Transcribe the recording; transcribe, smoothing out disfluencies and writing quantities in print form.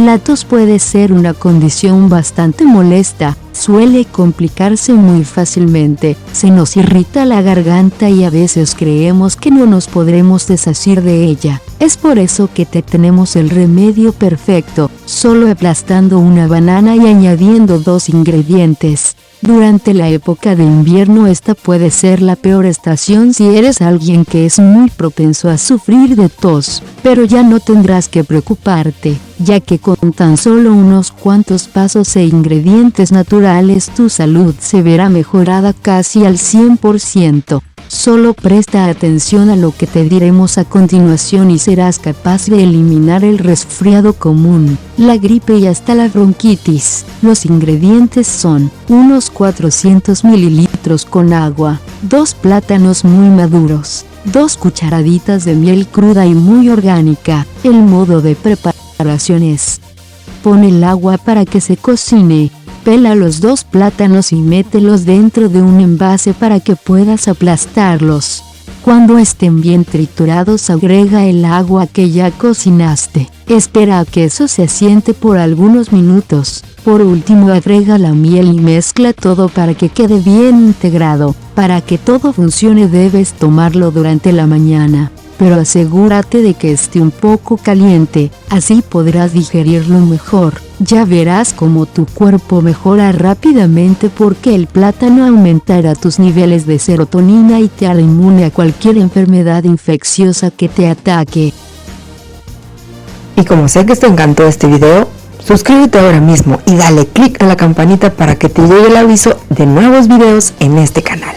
La tos puede ser una condición bastante molesta, suele complicarse muy fácilmente, se nos irrita la garganta y a veces creemos que no nos podremos deshacer de ella. Es por eso que te tenemos el remedio perfecto, solo aplastando una banana y añadiendo 2 ingredientes. Durante la época de invierno esta puede ser la peor estación si eres alguien que es muy propenso a sufrir de tos, pero ya no tendrás que preocuparte, ya que con tan solo unos cuantos pasos e ingredientes naturales tu salud se verá mejorada casi al 100%. Solo presta atención a lo que te diremos a continuación y serás capaz de eliminar el resfriado común, la gripe y hasta la bronquitis. Los ingredientes son unos 400 mililitros con agua, 2 plátanos muy maduros, 2 cucharaditas de miel cruda y muy orgánica. El modo de preparación es: pon el agua para que se cocine. Pela los 2 plátanos y mételos dentro de un envase para que puedas aplastarlos. Cuando estén bien triturados, agrega el agua que ya cocinaste. Espera a que eso se asiente por algunos minutos. Por último, agrega la miel y mezcla todo para que quede bien integrado. Para que todo funcione debes tomarlo durante la mañana, pero asegúrate de que esté un poco caliente, así podrás digerirlo mejor. Ya verás cómo tu cuerpo mejora rápidamente porque el plátano aumentará tus niveles de serotonina y te hará inmune a cualquier enfermedad infecciosa que te ataque. Y como sé que te encantó este video, suscríbete ahora mismo y dale click a la campanita para que te llegue el aviso de nuevos videos en este canal.